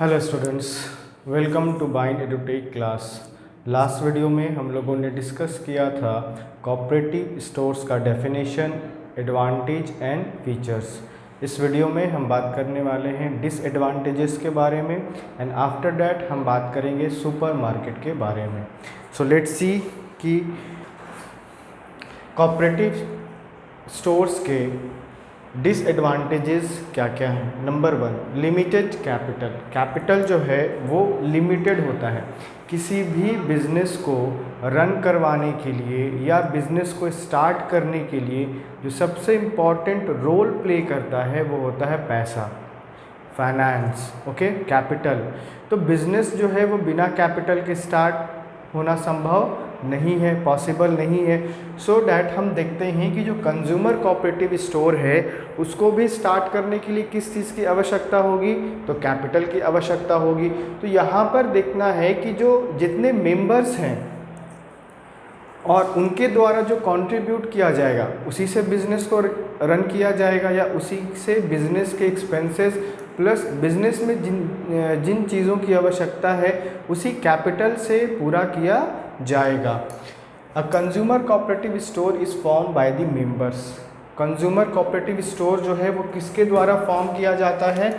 Hello students, welcome to Bind Edutech class. Last video में हम लोगों ने डिस्कस किया था कोऑपरेटिव स्टोर्स का डेफिनेशन, एडवांटेज एंड फीचर्स। इस वीडियो में हम बात करने वाले हैं डिसएडवांटेजेस के बारे में एंड आफ्टर दैट हम बात करेंगे सुपरमार्केट के बारे में। सो लेट्स सी कि कोऑपरेटिव स्टोर्स के डिसएडवांटेजेस क्या क्या हैं। Number 1, limited capital. कैपिटल जो है वो लिमिटेड होता है। किसी भी बिजनेस को रन करवाने के लिए या बिजनेस को स्टार्ट करने के लिए जो सबसे इम्पॉर्टेंट रोल प्ले करता है वो होता है पैसा, फाइनेंस, ओके, कैपिटल। तो बिजनेस जो है वो बिना कैपिटल के स्टार्ट होना संभव नहीं है, पॉसिबल नहीं है। सो डैट हम देखते हैं कि जो कंज्यूमर कोऑपरेटिव स्टोर है उसको भी स्टार्ट करने के लिए किस चीज़ की आवश्यकता होगी, तो कैपिटल की आवश्यकता होगी। तो यहाँ पर देखना है कि जो जितने मेंबर्स हैं और उनके द्वारा जो कंट्रीब्यूट किया जाएगा उसी से बिजनेस को रन किया जाएगा या उसी से बिजनेस के एक्सपेंसेस प्लस बिजनेस में जिन चीज़ों की आवश्यकता है उसी कैपिटल से पूरा किया जाएगा। A consumer cooperative store is form by the members. Consumer cooperative store जो है वो किसके द्वारा फॉर्म किया जाता है,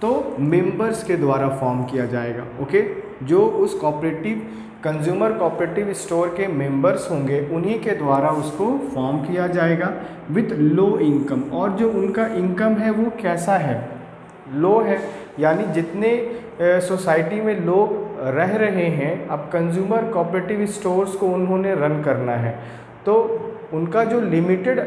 तो मेंबर्स के द्वारा फॉर्म किया जाएगा। ओके, जो उस कंज्यूमर कोऑपरेटिव स्टोर के मेंबर्स होंगे उन्हीं के द्वारा उसको फॉर्म किया जाएगा विथ लो इनकम। और जो उनका इनकम है वो कैसा है, लो है। यानी जितने सोसाइटी में लोग रह रहे हैं, अब कंज्यूमर कोऑपरेटिव स्टोर्स को उन्होंने रन करना है तो उनका जो लिमिटेड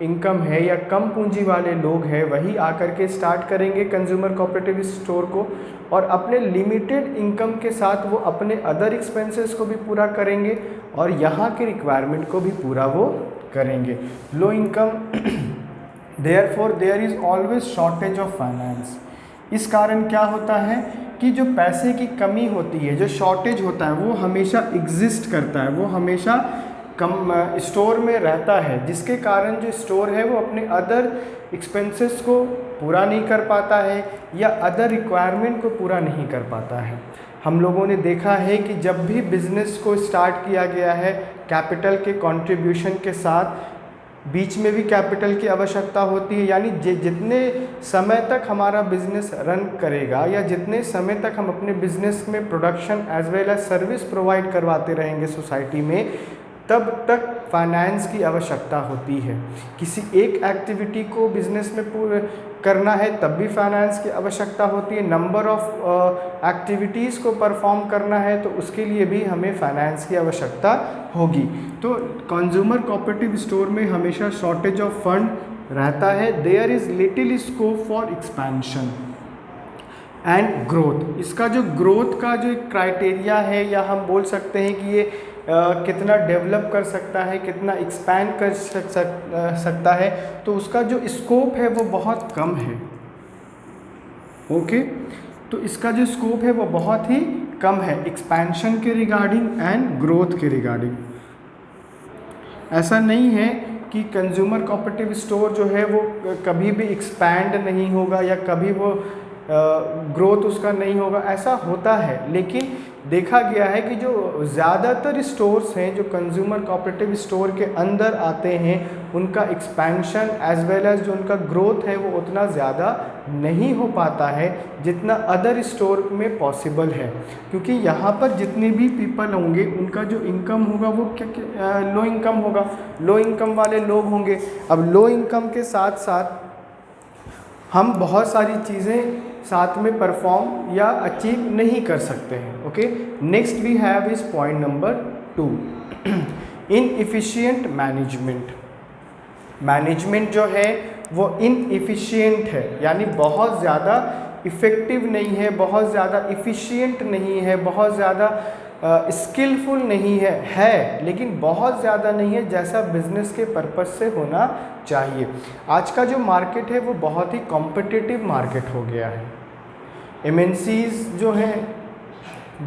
इनकम है या कम पूंजी वाले लोग हैं वही आकर के स्टार्ट करेंगे कंज्यूमर कोऑपरेटिव स्टोर को और अपने लिमिटेड इनकम के साथ वो अपने अदर एक्सपेंसेस को भी पूरा करेंगे और यहाँ के रिक्वायरमेंट को भी पूरा वो करेंगे। Low income, therefore there is always shortage of finance. इस कारण क्या होता है कि जो पैसे की कमी होती है, जो शॉर्टेज होता है वो हमेशा एग्जिस्ट करता है, वो हमेशा कम स्टोर में रहता है, जिसके कारण जो स्टोर है वो अपने अदर एक्सपेंसेस को पूरा नहीं कर पाता है या अदर रिक्वायरमेंट को पूरा नहीं कर पाता है। हम लोगों ने देखा है कि जब भी बिज़नेस को स्टार्ट किया गया है कैपिटल के कंट्रीब्यूशन के साथ, बीच में भी कैपिटल की आवश्यकता होती है। यानी जितने समय तक हमारा बिजनेस रन करेगा या जितने समय तक हम अपने बिजनेस में production as well as service provide करवाते रहेंगे सोसाइटी में, तब तक फाइनेंस की आवश्यकता होती है। किसी एक एक्टिविटी को बिजनेस में पूरा करना है तब भी फाइनेंस की आवश्यकता होती है। नंबर ऑफ एक्टिविटीज़ को परफॉर्म करना है तो उसके लिए भी हमें फाइनेंस की आवश्यकता होगी। तो कंज्यूमर कोऑपरेटिव स्टोर में हमेशा शॉर्टेज ऑफ फंड रहता है। There is little scope for expansion and growth. इसका जो ग्रोथ का जो क्राइटेरिया है या हम बोल सकते हैं कि ये कितना डेवलप कर सकता है, कितना एक्सपैंड कर सकता है, तो उसका जो स्कोप है वो बहुत कम है। ओके, तो इसका जो स्कोप है वो बहुत ही कम है एक्सपेंशन के रिगार्डिंग एंड ग्रोथ के रिगार्डिंग। ऐसा नहीं है कि कंज्यूमर कोऑपरेटिव स्टोर जो है वो कभी भी एक्सपैंड नहीं होगा या कभी वो ग्रोथ उसका नहीं होगा, ऐसा होता है। लेकिन देखा गया है कि जो ज़्यादातर स्टोर्स हैं जो कंज्यूमर कोऑपरेटिव स्टोर के अंदर आते हैं उनका एक्सपेंशन एज वेल एज जो उनका ग्रोथ है वो उतना ज़्यादा नहीं हो पाता है जितना अदर स्टोर में पॉसिबल है, क्योंकि यहाँ पर जितने भी पीपल होंगे उनका जो इनकम होगा वो लो इनकम होगा, लो इनकम वाले लोग होंगे। अब लो इनकम के साथ साथ हम बहुत सारी चीज़ें साथ में परफॉर्म या अचीव नहीं कर सकते हैं। Okay, next we have is point number 2, inefficient management. Management जो है वो इनएफिशिएंट है, यानी बहुत ज़्यादा इफ़ेक्टिव नहीं है, बहुत ज़्यादा इफ़िशिएंट नहीं है, बहुत ज़्यादा स्किलफुल नहीं है लेकिन बहुत ज़्यादा नहीं है जैसा बिजनेस के पर्पस से होना चाहिए। आज का जो मार्केट है वो बहुत ही कॉम्पिटिटिव मार्केट हो गया है। एमएनसीज जो हैं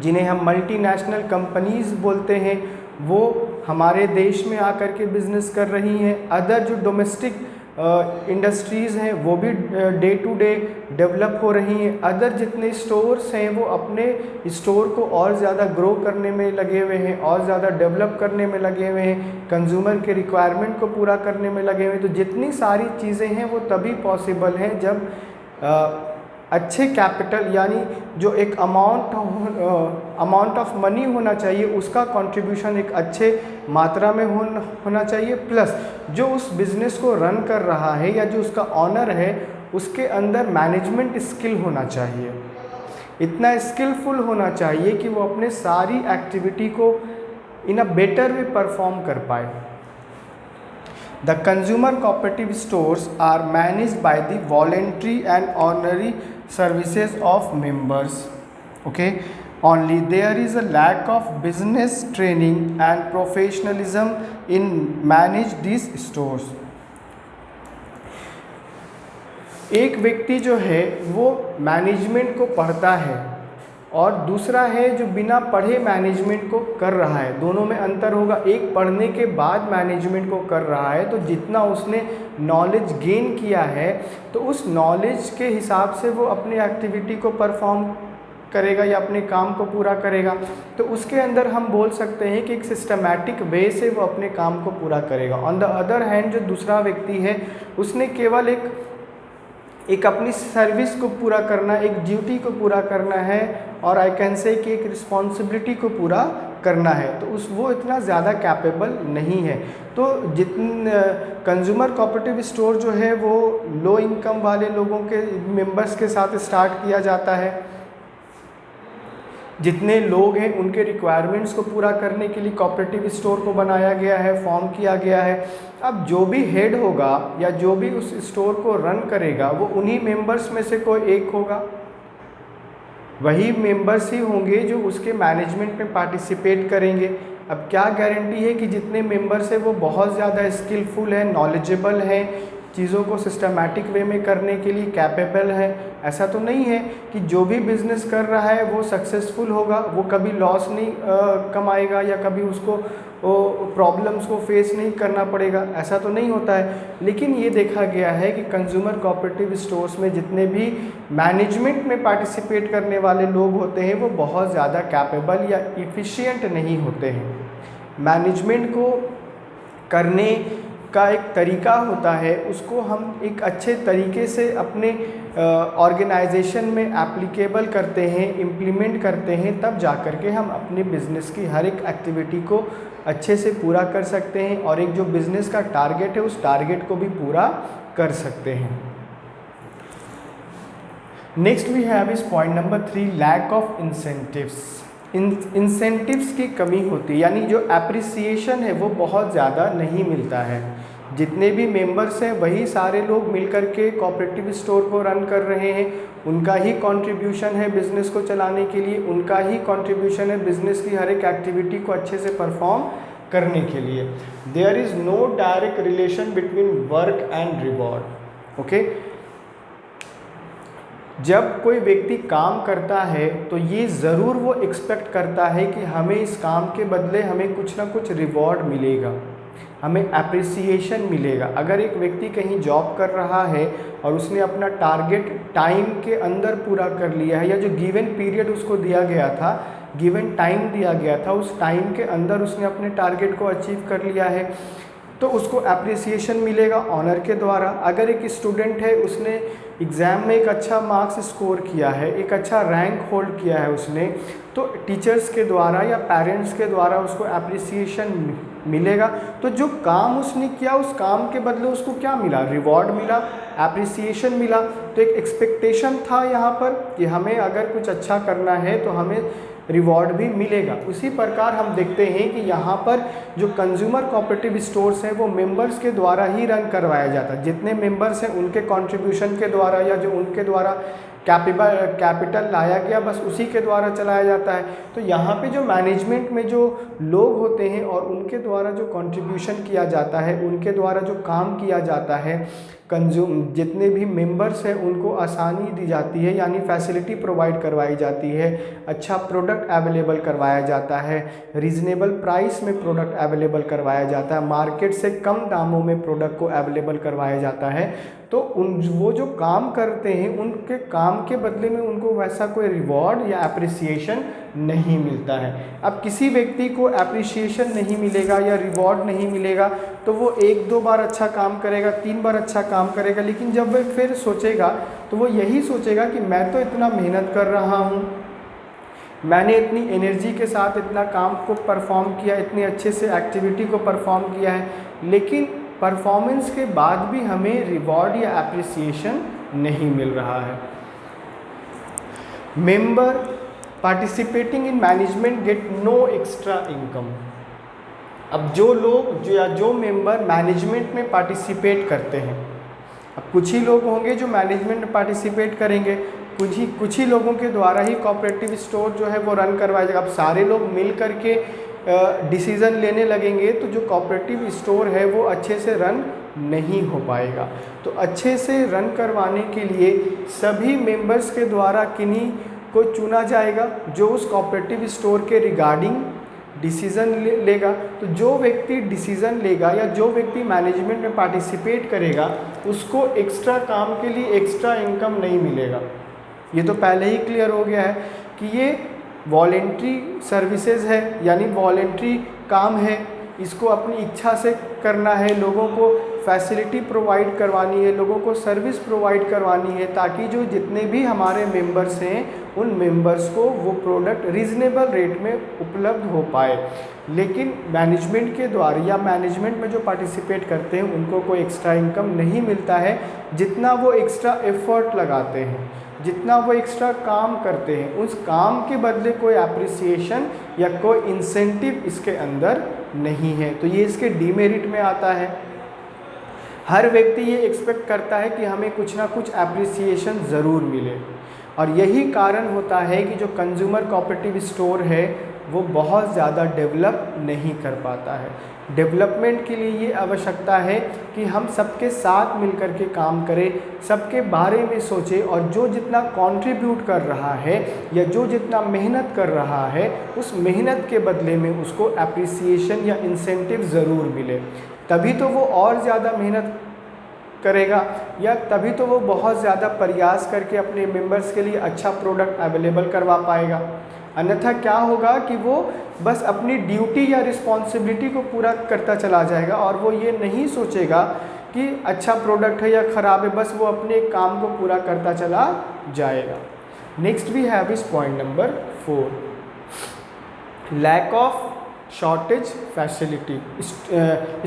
जिन्हें हम मल्टीनेशनल कंपनीज़ बोलते हैं वो हमारे देश में आकर के बिज़नेस कर रही हैं। अदर जो डोमेस्टिक इंडस्ट्रीज़ हैं वो भी डे टू डे डेवलप हो रही हैं। अदर जितने स्टोर्स हैं वो अपने स्टोर को और ज़्यादा ग्रो करने में लगे हुए हैं, और ज़्यादा डेवलप करने में लगे हुए हैं, कंज्यूमर के रिक्वायरमेंट को पूरा करने में लगे हुए हैं। तो जितनी सारी चीज़ें हैं वो तभी पॉसिबल हैं जब अच्छे कैपिटल, यानी जो एक अमाउंट ऑफ मनी होना चाहिए उसका कंट्रीब्यूशन एक अच्छे मात्रा में होना चाहिए, प्लस जो उस बिज़नेस को रन कर रहा है या जो उसका ऑनर है उसके अंदर मैनेजमेंट स्किल होना चाहिए। इतना स्किलफुल होना चाहिए कि वो अपने सारी एक्टिविटी को इन अ बेटर वे परफॉर्म कर पाए। The consumer cooperative stores are managed by the voluntary and honorary services of members. Okay, only there is a lack of business training and professionalism in manage these stores. एक व्यक्ति जो है वो management को पढ़ता है और दूसरा है जो बिना पढ़े मैनेजमेंट को कर रहा है, दोनों में अंतर होगा। एक पढ़ने के बाद मैनेजमेंट को कर रहा है तो जितना उसने नॉलेज गेन किया है तो उस नॉलेज के हिसाब से वो अपनी एक्टिविटी को परफॉर्म करेगा या अपने काम को पूरा करेगा। तो उसके अंदर हम बोल सकते हैं कि एक सिस्टमैटिक वे से वो अपने काम को पूरा करेगा। ऑन द अदर हैंड जो दूसरा व्यक्ति है उसने केवल एक अपनी सर्विस को पूरा करना, एक ड्यूटी को पूरा करना है और आई कैन से कि एक रिस्पॉन्सिबिलिटी को पूरा करना है, तो वो इतना ज़्यादा कैपेबल नहीं है। तो कंज्यूमर कोऑपरेटिव स्टोर जो है वो लो इनकम वाले लोगों के मेंबर्स के साथ स्टार्ट किया जाता है। जितने लोग हैं उनके रिक्वायरमेंट्स को पूरा करने के लिए कोऑपरेटिव स्टोर को बनाया गया है, फॉर्म किया गया है। अब जो भी हेड होगा या जो भी उस स्टोर को रन करेगा वो उन्हीं मेंबर्स में से कोई एक होगा, वही मेंबर्स ही होंगे जो उसके मैनेजमेंट में पार्टिसिपेट करेंगे। अब क्या गारंटी है कि जितने मेंबर्स हैं वो बहुत ज़्यादा स्किलफुल हैं, नॉलेजेबल हैं, चीज़ों को सिस्टमैटिक वे में करने के लिए कैपेबल है? ऐसा तो नहीं है कि जो भी बिज़नेस कर रहा है वो सक्सेसफुल होगा, वो कभी लॉस नहीं कमाएगा या कभी उसको प्रॉब्लम्स को फेस नहीं करना पड़ेगा, ऐसा तो नहीं होता है। लेकिन ये देखा गया है कि कंज्यूमर कोऑपरेटिव स्टोर्स में जितने भी मैनेजमेंट में पार्टिसिपेट करने वाले लोग होते हैं वो बहुत ज़्यादा कैपेबल या इफ़िशिएंट नहीं होते हैं। मैनेजमेंट को करने का एक तरीका होता है, उसको हम एक अच्छे तरीके से अपने ऑर्गेनाइजेशन में एप्लीकेबल करते हैं, इम्प्लीमेंट करते हैं, तब जा कर के हम अपने बिज़नेस की हर एक एक्टिविटी को अच्छे से पूरा कर सकते हैं और एक जो बिज़नेस का टारगेट है उस टारगेट को भी पूरा कर सकते हैं। Next we have is point number 3, lack of incentives. Incentives की कमी होती है, यानी जो एप्रिसिएशन है वो बहुत ज़्यादा नहीं मिलता है। जितने भी मेंबर्स हैं वही सारे लोग मिलकर के कोऑपरेटिव स्टोर को रन कर रहे हैं, उनका ही कंट्रीब्यूशन है बिज़नेस को चलाने के लिए, उनका ही कंट्रीब्यूशन है बिज़नेस की हर एक एक्टिविटी को अच्छे से परफॉर्म करने के लिए। There is no direct relation between work and reward. Okay, जब कोई व्यक्ति काम करता है तो ये ज़रूर वो एक्सपेक्ट करता है कि हमें इस काम के बदले हमें कुछ ना कुछ रिवॉर्ड मिलेगा, हमें एप्रिसिएशन मिलेगा। अगर एक व्यक्ति कहीं जॉब कर रहा है और उसने अपना टारगेट टाइम के अंदर पूरा कर लिया है या जो गिवन पीरियड उसको दिया गया था, गिवन टाइम दिया गया था, उस टाइम के अंदर उसने अपने टारगेट को अचीव कर लिया है तो उसको एप्रिसिएशन मिलेगा ऑनर के द्वारा। अगर एक स्टूडेंट है, उसने एग्ज़ाम में एक अच्छा मार्क्स स्कोर किया है, एक अच्छा रैंक होल्ड किया है उसने, तो टीचर्स के द्वारा या पेरेंट्स के द्वारा उसको एप्रिसिएशन मिलेगा। तो जो काम उसने किया उस काम के बदले उसको क्या मिला? रिवॉर्ड मिला, एप्रिसिएशन मिला। तो एक एक्सपेक्टेशन था यहाँ पर कि हमें अगर कुछ अच्छा करना है तो हमें रिवॉर्ड भी मिलेगा। उसी प्रकार हम देखते हैं कि यहाँ पर जो कंज्यूमर कोऑपरेटिव स्टोर्स हैं वो मेंबर्स के द्वारा ही रन करवाया जाता है। जितने मेंबर्स हैं उनके कंट्रीब्यूशन के द्वारा या जो उनके द्वारा कैपिटल लाया गया, बस उसी के द्वारा चलाया जाता है। तो यहाँ पे जो मैनेजमेंट में जो लोग होते हैं और उनके द्वारा जो कंट्रीब्यूशन किया जाता है, उनके द्वारा जो काम किया जाता है, जितने भी मेंबर्स हैं उनको आसानी दी जाती है, यानी फैसिलिटी प्रोवाइड करवाई जाती है, अच्छा प्रोडक्ट अवेलेबल करवाया जाता है, रीज़नेबल प्राइस में प्रोडक्ट अवेलेबल करवाया जाता है, मार्केट से कम दामों में प्रोडक्ट को अवेलेबल करवाया जाता है। तो वो जो काम करते हैं उनके काम के बदले में उनको वैसा कोई रिवॉर्ड या अप्रिसिएशन नहीं मिलता है। अब किसी व्यक्ति को अप्रिसिएशन नहीं मिलेगा या रिवॉर्ड नहीं मिलेगा तो वो 1-2 बार अच्छा काम करेगा, 3 बार अच्छा काम करेगा, लेकिन जब वह फिर सोचेगा तो वो यही सोचेगा कि मैं तो इतना मेहनत कर रहा हूँ, मैंने इतनी एनर्जी के साथ इतना काम को परफॉर्म किया, इतनी अच्छे से एक्टिविटी को परफॉर्म किया है, लेकिन परफॉर्मेंस के बाद भी हमें रिवॉर्ड या अप्रिसिएशन नहीं मिल रहा है। Member participating in management get no extra income. अब जो मेंबर मैनेजमेंट में पार्टिसिपेट करते हैं, अब कुछ ही लोग होंगे जो मैनेजमेंट में पार्टिसिपेट करेंगे, कुछ ही लोगों के द्वारा ही कोऑपरेटिव स्टोर जो है वो रन करवाया जाएगा। अब सारे लोग मिल करके डिसीज़न लेने लगेंगे तो जो कोऑपरेटिव स्टोर है वो अच्छे से रन नहीं हो पाएगा। तो अच्छे से रन करवाने के लिए सभी मेंबर्स के द्वारा किन्हीं को चुना जाएगा जो उस कोऑपरेटिव स्टोर के रिगार्डिंग डिसीज़न लेगा। तो जो व्यक्ति डिसीज़न लेगा या जो व्यक्ति मैनेजमेंट में पार्टिसिपेट करेगा उसको एक्स्ट्रा काम के लिए एक्स्ट्रा इनकम नहीं मिलेगा। ये तो पहले ही क्लियर हो गया है कि ये वॉलेंट्री सर्विसेज है, यानी वॉलेंट्री काम है, इसको अपनी इच्छा से करना है, लोगों को फैसिलिटी प्रोवाइड करवानी है, लोगों को सर्विस प्रोवाइड करवानी है, ताकि जो जितने भी हमारे मेंबर्स हैं उन मेंबर्स को वो प्रोडक्ट रीज़नेबल रेट में उपलब्ध हो पाए। लेकिन मैनेजमेंट के द्वारा या मैनेजमेंट में जो पार्टिसिपेट करते हैं उनको कोई एक्स्ट्रा इनकम नहीं मिलता है। जितना वो एक्स्ट्रा एफर्ट लगाते हैं, जितना वो एक्स्ट्रा काम करते हैं, उस काम के बदले कोई अप्रिसिएशन या कोई इंसेंटिव इसके अंदर नहीं है। तो ये इसके डीमेरिट में आता है। हर व्यक्ति ये एक्सपेक्ट करता है कि हमें कुछ ना कुछ अप्रिसिएशन ज़रूर मिले, और यही कारण होता है कि जो कंज्यूमर कोऑपरेटिव स्टोर है वो बहुत ज़्यादा डेवलप नहीं कर पाता है। डेवलपमेंट के लिए ये आवश्यकता है कि हम सबके साथ मिलकर के काम करें, सबके बारे में सोचें, और जो जितना कंट्रीब्यूट कर रहा है या जो जितना मेहनत कर रहा है उस मेहनत के बदले में उसको अप्रिसिएशन या इंसेंटिव ज़रूर मिले। तभी तो वो और ज़्यादा मेहनत करेगा, या तभी तो वो बहुत ज़्यादा प्रयास करके अपने मेंबर्स के लिए अच्छा प्रोडक्ट अवेलेबल करवा पाएगा। अन्यथा क्या होगा कि वो बस अपनी ड्यूटी या रिस्पॉन्सिबिलिटी को पूरा करता चला जाएगा और वो ये नहीं सोचेगा कि अच्छा प्रोडक्ट है या ख़राब है, बस वो अपने काम को पूरा करता चला जाएगा। Next we have is point number 4, lack of shortage facility,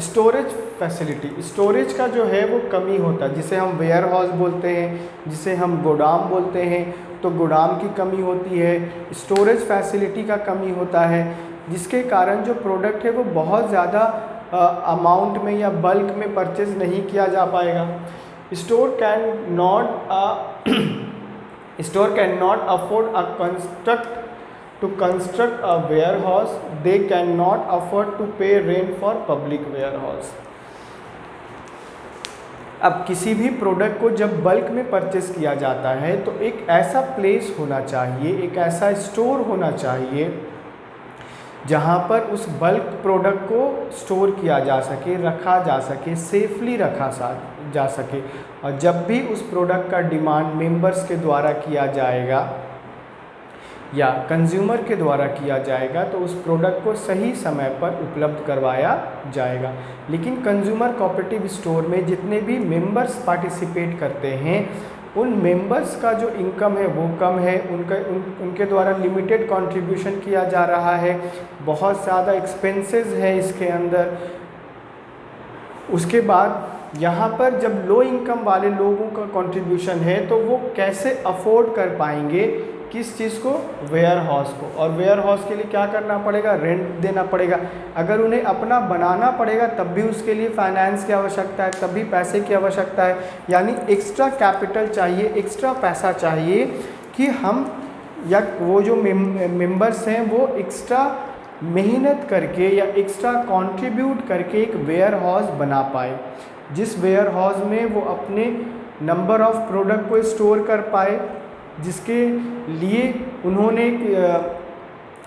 storage facility. Storage का जो है वो कमी होता है, जिसे हम वेयर हाउस बोलते हैं, जिसे हम गोदाम बोलते हैं। तो गोदाम की कमी होती है, स्टोरेज फैसिलिटी का कमी होता है, जिसके कारण जो प्रोडक्ट है वो बहुत ज़्यादा अमाउंट में या बल्क में परचेज नहीं किया जा पाएगा। Store can not afford to construct a warehouse, they cannot afford to pay rent for public warehouse। अब किसी भी प्रोडक्ट को जब बल्क में परचेस किया जाता है तो एक ऐसा प्लेस होना चाहिए, एक ऐसा स्टोर होना चाहिए जहाँ पर उस बल्क प्रोडक्ट को स्टोर किया जा सके, रखा जा सके, सेफली रखा जा सके। और जब भी उस प्रोडक्ट का डिमांड मेंबर्स के द्वारा किया जाएगा या कंज्यूमर के द्वारा किया जाएगा तो उस प्रोडक्ट को सही समय पर उपलब्ध करवाया जाएगा। लेकिन कंज्यूमर कोऑपरेटिव स्टोर में जितने भी मेंबर्स पार्टिसिपेट करते हैं उन मेंबर्स का जो इनकम है वो कम है, उनके द्वारा लिमिटेड कंट्रीब्यूशन किया जा रहा है, बहुत ज़्यादा एक्सपेंसेस है इसके अंदर। उसके बाद यहाँ पर जब लो इनकम वाले लोगों का कंट्रीब्यूशन है तो वो कैसे अफोर्ड कर पाएंगे किस चीज़ को? वेयर हाउस को। और वेयर हाउस के लिए क्या करना पड़ेगा? रेंट देना पड़ेगा। अगर उन्हें अपना बनाना पड़ेगा तब भी उसके लिए फाइनेंस की आवश्यकता है, तब भी पैसे की आवश्यकता है। यानी एक्स्ट्रा कैपिटल चाहिए, एक्स्ट्रा पैसा चाहिए कि हम या वो जो मेंबर्स हैं वो एक्स्ट्रा मेहनत करके या एक्स्ट्रा कंट्रीब्यूट करके एक वेयर हाउस बना पाए, जिस वेयर हाउस में वो अपने नंबर ऑफ प्रोडक्ट को स्टोर कर पाए, जिसके लिए उन्होंने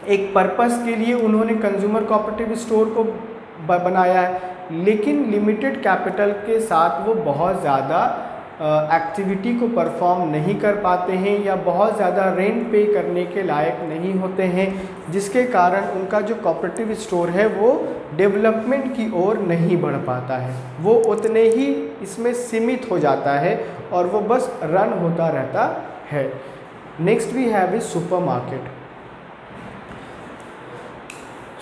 एक पर्पस के लिए उन्होंने कंज्यूमर कोऑपरेटिव स्टोर को बनाया है। लेकिन लिमिटेड कैपिटल के साथ वो बहुत ज़्यादा एक्टिविटी को परफॉर्म नहीं कर पाते हैं या बहुत ज़्यादा रेंट पे करने के लायक नहीं होते हैं, जिसके कारण उनका जो कोऑपरेटिव स्टोर है वो डेवलपमेंट की ओर नहीं बढ़ पाता है, वो उतने ही इसमें सीमित हो जाता है और वो बस रन होता रहता है। Next we have is supermarket.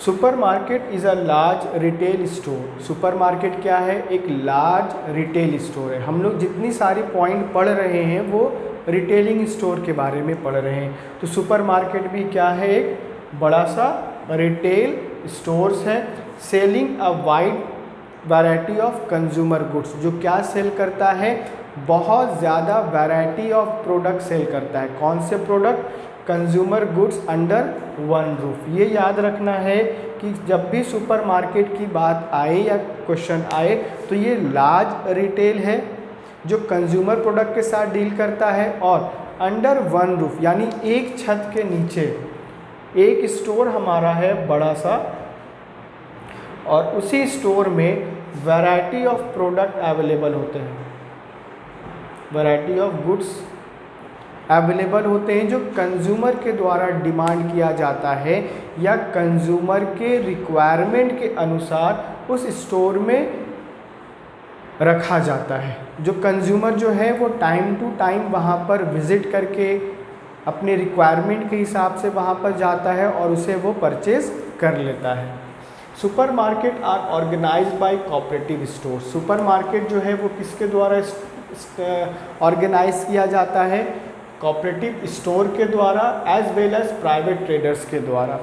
Supermarket is a large retail store. Supermarket क्या है? एक लार्ज रिटेल स्टोर है। हम लोग जितनी सारी पॉइंट पढ़ रहे हैं वो रिटेलिंग स्टोर के बारे में पढ़ रहे हैं। तो सुपरमार्केट भी क्या है? एक बड़ा सा रिटेल स्टोर्स है। Selling a wide variety of consumer goods. जो क्या सेल करता है? बहुत ज़्यादा वैरायटी ऑफ प्रोडक्ट सेल करता है। कौन से product? Consumer goods under one roof. ये याद रखना है कि जब भी सुपरमार्केट की बात आए या क्वेश्चन आए तो ये लार्ज रिटेल है जो कंज्यूमर प्रोडक्ट के साथ डील करता है और अंडर वन रूफ यानी एक छत के नीचे एक स्टोर हमारा है बड़ा सा, और उसी स्टोर में वैरायटी ऑफ प्रोडक्ट अवेलेबल होते हैं, वैरायटी ऑफ गुड्स अवेलेबल होते हैं जो कंज्यूमर के द्वारा डिमांड किया जाता है या कंज्यूमर के रिक्वायरमेंट के अनुसार उस स्टोर में रखा जाता है। जो कंज्यूमर जो है वो टाइम टू टाइम वहाँ पर विज़िट करके अपने रिक्वायरमेंट के हिसाब से वहाँ पर जाता है और उसे वो परचेज़ कर लेता है। Supermarket are organised by cooperative store. Supermarket जो है वो किसके द्वारा ऑर्गेनाइज किया जाता है? कोऑपरेटिव स्टोर के द्वारा as well as private traders के द्वारा।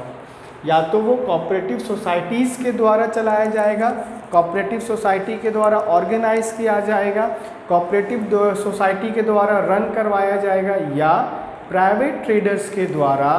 या तो वो कोऑपरेटिव सोसाइटीज़ के द्वारा चलाया जाएगा, कोऑपरेटिव सोसाइटी के द्वारा ऑर्गेनाइज किया जाएगा, कोऑपरेटिव सोसाइटी के द्वारा रन करवाया जाएगा, या प्राइवेट ट्रेडर्स के द्वारा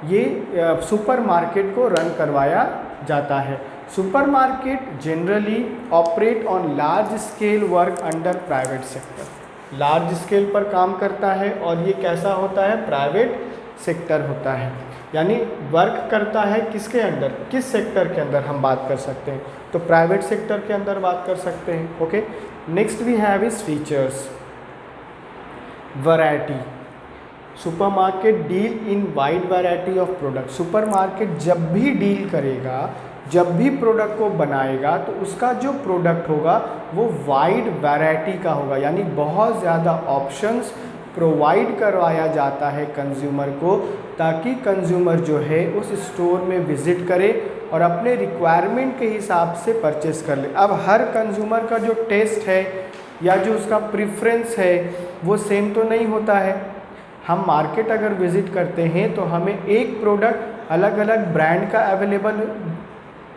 ये सुपरमार्केट को रन करवाया जाता है। Supermarket generally operate on large scale work under private sector. Large scale पर काम करता है और ये कैसा होता है? प्राइवेट सेक्टर होता है। यानी वर्क करता है किसके अंडर? किस सेक्टर के अंदर हम बात कर सकते हैं? तो प्राइवेट सेक्टर के अंदर बात कर सकते हैं। Okay, next we have is features. Variety. Supermarket deal in wide variety of product. Supermarket जब भी डील करेगा, जब भी प्रोडक्ट को बनाएगा तो उसका जो प्रोडक्ट होगा वो वाइड वैरायटी का होगा, यानी बहुत ज़्यादा ऑप्शंस प्रोवाइड करवाया जाता है कंज्यूमर को, ताकि कंज्यूमर जो है उस स्टोर में विज़िट करे और अपने रिक्वायरमेंट के हिसाब से परचेस कर ले। अब हर कंज्यूमर का जो टेस्ट है या जो उसका प्रेफरेंस है वो सेम तो नहीं होता है। हम मार्केट अगर विज़िट करते हैं तो हमें एक प्रोडक्ट अलग अलग ब्रांड का अवेलेबल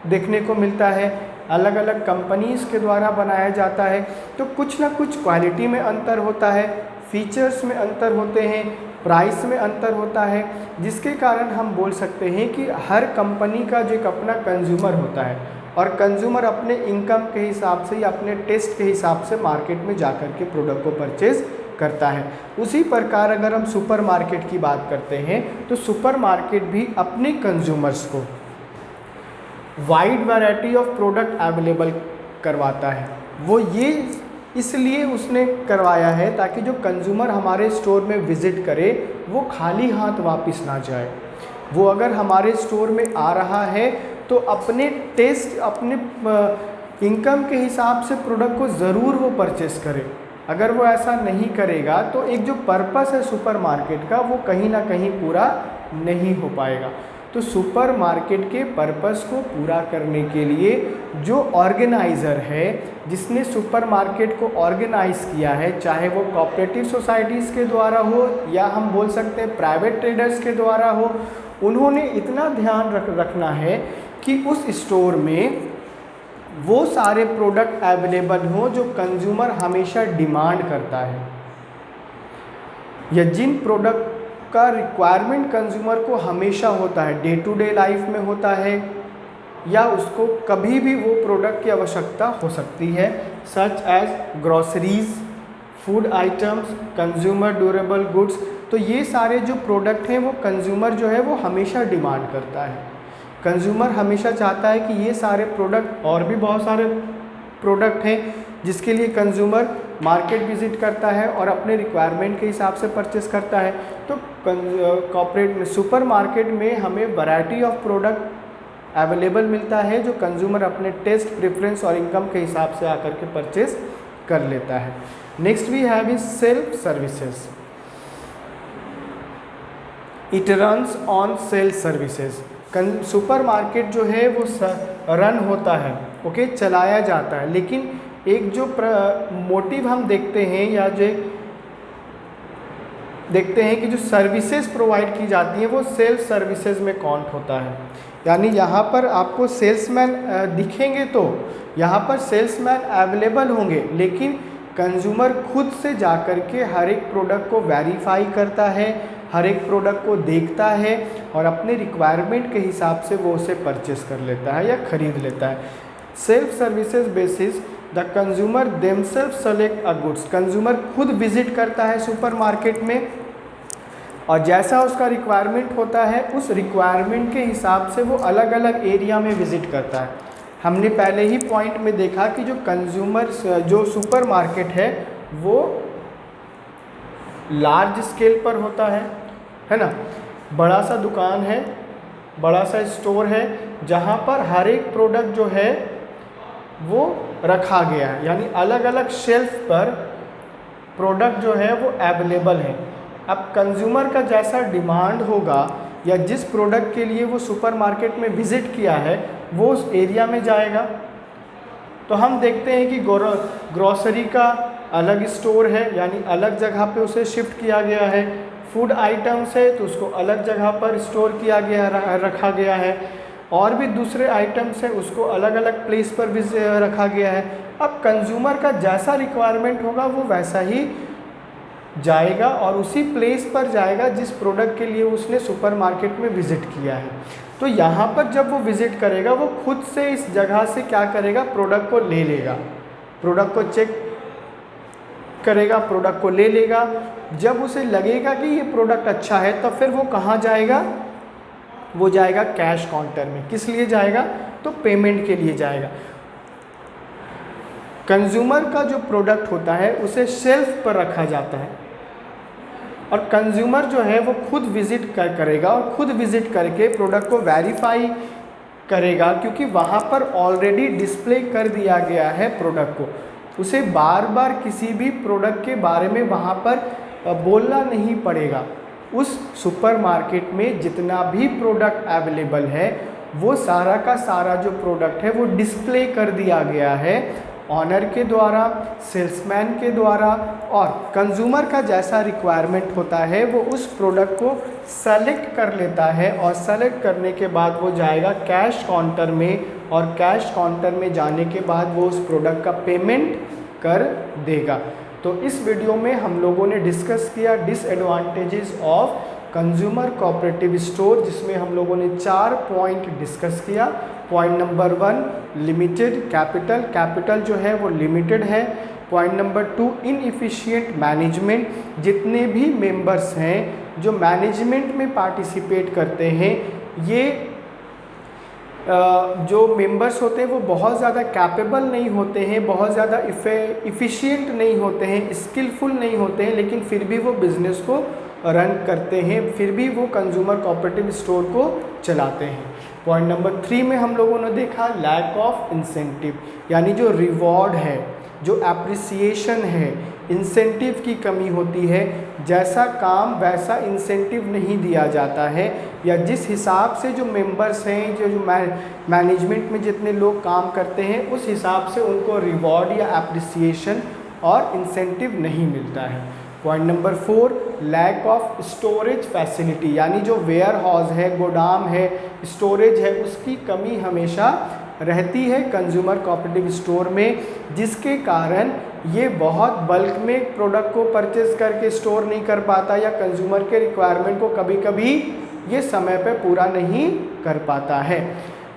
देखने को मिलता है, अलग अलग कंपनीज़ के द्वारा बनाया जाता है, तो कुछ ना कुछ क्वालिटी में अंतर होता है, फीचर्स में अंतर होते हैं, प्राइस में अंतर होता है, जिसके कारण हम बोल सकते हैं कि हर कंपनी का जो एक अपना कंज्यूमर होता है और कंज्यूमर अपने इनकम के हिसाब से या अपने टेस्ट के हिसाब से मार्केट में जाकर के प्रोडक्ट को परचेज़ करता है। उसी प्रकार अगर हम सुपरमार्केट की बात करते हैं तो सुपरमार्केट भी अपने कंज्यूमर्स को wide variety of product available करवाता है। वो ये इसलिए उसने करवाया है ताकि जो कंज्यूमर हमारे स्टोर में विज़िट करे वो खाली हाथ वापस ना जाए। वो अगर हमारे स्टोर में आ रहा है तो अपने टेस्ट, अपने इनकम के हिसाब से प्रोडक्ट को ज़रूर वो परचेस करे। अगर वो ऐसा नहीं करेगा तो एक जो पर्पस है सुपरमार्केट का वो कहीं ना कहीं पूरा नहीं हो पाएगा। तो सुपरमार्केट के पर्पस को पूरा करने के लिए जो ऑर्गेनाइज़र है, जिसने सुपरमार्केट को ऑर्गेनाइज किया है, चाहे वो कोऑपरेटिव सोसाइटीज़ के द्वारा हो या हम बोल सकते हैं प्राइवेट ट्रेडर्स के द्वारा हो, उन्होंने इतना ध्यान रखना है कि उस स्टोर में वो सारे प्रोडक्ट अवेलेबल हों जो कंज्यूमर हमेशा डिमांड करता है, या जिन प्रोडक्ट का रिक्वायरमेंट कंज्यूमर को हमेशा होता है, डे टू डे लाइफ में होता है, या उसको कभी भी वो प्रोडक्ट की आवश्यकता हो सकती है, such as groceries, food items, consumer durable goods. तो ये सारे जो प्रोडक्ट हैं वो कंज्यूमर जो है वो हमेशा डिमांड करता है। कंज्यूमर हमेशा चाहता है कि ये सारे प्रोडक्ट, और भी बहुत सारे प्रोडक्ट हैं जिसके लिए कंज्यूमर मार्केट विजिट करता है और अपने रिक्वायरमेंट के हिसाब से परचेस करता है। तो कॉर्पोरेट सुपरमार्केट में हमें वैरायटी ऑफ प्रोडक्ट अवेलेबल मिलता है जो कंज्यूमर अपने टेस्ट, प्रेफरेंस और इनकम के हिसाब से आकर के परचेस कर लेता है। Next we have is self services. It runs on self services. Supermarket जो है वो रन होता है, ओके, चलाया जाता है, लेकिन एक जो मोटिव हम देखते हैं या जो देखते हैं कि जो सर्विसेज प्रोवाइड की जाती हैं वो सेल्फ सर्विसेज में काउंट होता है। यानी यहाँ पर आपको सेल्समैन दिखेंगे तो यहाँ पर सेल्समैन अवेलेबल होंगे, लेकिन कंज्यूमर खुद से जाकर के हर एक प्रोडक्ट को वेरीफाई करता है, हर एक प्रोडक्ट को देखता है और अपने रिक्वायरमेंट के हिसाब से वो उसे परचेस कर लेता है या ख़रीद लेता है। Self services basis the consumer themselves select a goods. Consumer खुद विजिट करता है सुपरमार्केट में और जैसा उसका रिक्वायरमेंट होता है उस रिक्वायरमेंट के हिसाब से वो अलग अलग एरिया में विजिट करता है। हमने पहले ही पॉइंट में देखा कि जो सुपरमार्केट है वो लार्ज स्केल पर होता है ना, बड़ा सा दुकान है, बड़ा सा स्टोर है जहाँ पर हर एक प्रोडक्ट जो है वो रखा गया है, यानी अलग अलग शेल्फ पर प्रोडक्ट जो है वो अवेलेबल है। अब कंज्यूमर का जैसा डिमांड होगा या जिस प्रोडक्ट के लिए वो सुपरमार्केट में विज़िट किया है वो उस एरिया में जाएगा। तो हम देखते हैं कि ग्रॉसरी का अलग स्टोर है, यानी अलग जगह पे उसे शिफ्ट किया गया है। फूड आइटम्स है तो उसको अलग जगह पर स्टोर किया गया, रखा गया है। और भी दूसरे आइटम्स हैं उसको अलग अलग प्लेस पर भी रखा गया है। अब कंज्यूमर का जैसा रिक्वायरमेंट होगा वो वैसा ही जाएगा और उसी प्लेस पर जाएगा जिस प्रोडक्ट के लिए उसने सुपरमार्केट में विज़िट किया है। तो यहाँ पर जब वो विज़िट करेगा वो खुद से इस जगह से क्या करेगा, प्रोडक्ट को ले लेगा, प्रोडक्ट को चेक करेगा, प्रोडक्ट को ले लेगा। जब उसे लगेगा कि ये प्रोडक्ट अच्छा है तब फिर वो कहाँ जाएगा, वो जाएगा कैश काउंटर में। किस लिए जाएगा, तो पेमेंट के लिए जाएगा। कंज्यूमर का जो प्रोडक्ट होता है उसे शेल्फ पर रखा जाता है और कंज्यूमर जो है वो खुद विज़िट करेगा और खुद विज़िट करके प्रोडक्ट को वेरीफाई करेगा, क्योंकि वहाँ पर ऑलरेडी डिस्प्ले कर दिया गया है प्रोडक्ट को। उसे बार बार किसी भी प्रोडक्ट के बारे में वहाँ पर बोलना नहीं पड़ेगा। उस सुपरमार्केट में जितना भी प्रोडक्ट अवेलेबल है वो सारा का सारा जो प्रोडक्ट है वो डिस्प्ले कर दिया गया है ऑनर के द्वारा, सेल्समैन के द्वारा, और कंज्यूमर का जैसा रिक्वायरमेंट होता है वो उस प्रोडक्ट को सेलेक्ट कर लेता है और सेलेक्ट करने के बाद वो जाएगा कैश काउंटर में और कैश काउंटर में जाने के बाद वो उस प्रोडक्ट का पेमेंट कर देगा। तो इस वीडियो में हम लोगों ने डिस्कस किया disadvantages of consumer cooperative store, जिसमें हम लोगों ने 4 पॉइंट डिस्कस किया। Point number 1 limited capital, capital जो है वो लिमिटेड है। पॉइंट नंबर 2 इनएफिशिएंट मैनेजमेंट, जितने भी मेंबर्स हैं जो मैनेजमेंट में पार्टिसिपेट करते हैं ये जो मेंबर्स होते हैं वो बहुत ज़्यादा कैपेबल नहीं होते हैं, बहुत ज़्यादा इफ़िशिएंट नहीं होते हैं, स्किलफुल नहीं होते हैं, लेकिन फिर भी वो बिज़नेस को रन करते हैं, फिर भी वो कंज्यूमर कोऑपरेटिव स्टोर को चलाते हैं। पॉइंट नंबर 3 में हम लोगों ने देखा लैक ऑफ इंसेंटिव, यानी जो रिवॉर्ड है, जो एप्रिसिएशन है इंसेंटिव की कमी होती है, जैसा काम वैसा इंसेंटिव नहीं दिया जाता है, या जिस हिसाब से जो मेंबर्स हैं, जो मैनेजमेंट में जितने लोग काम करते हैं उस हिसाब से उनको रिवॉर्ड या एप्रिसिएशन और इंसेंटिव नहीं मिलता है। Point number 4, lack of storage facility, यानी जो वेयर हाउस है, गोदाम है, स्टोरेज है, उसकी कमी हमेशा रहती है कंज्यूमर कोऑपरेटिव स्टोर में, जिसके कारण ये बहुत बल्क में प्रोडक्ट को परचेज करके स्टोर नहीं कर पाता या कंज्यूमर के रिक्वायरमेंट को कभी कभी ये समय पे पूरा नहीं कर पाता है।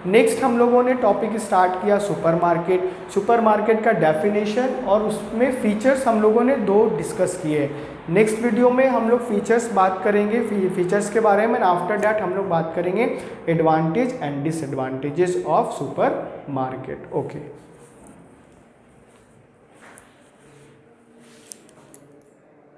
नेक्स्ट हम लोगों ने टॉपिक स्टार्ट किया सुपरमार्केट। सुपरमार्केट का डेफिनेशन और उसमें फीचर्स हम लोगों ने 2 डिस्कस किए। नेक्स्ट वीडियो में हम लोग फीचर्स बात करेंगे, फीचर्स के बारे में। आफ्टर दैट हम लोग बात करेंगे advantage and disadvantages of supermarket. Okay.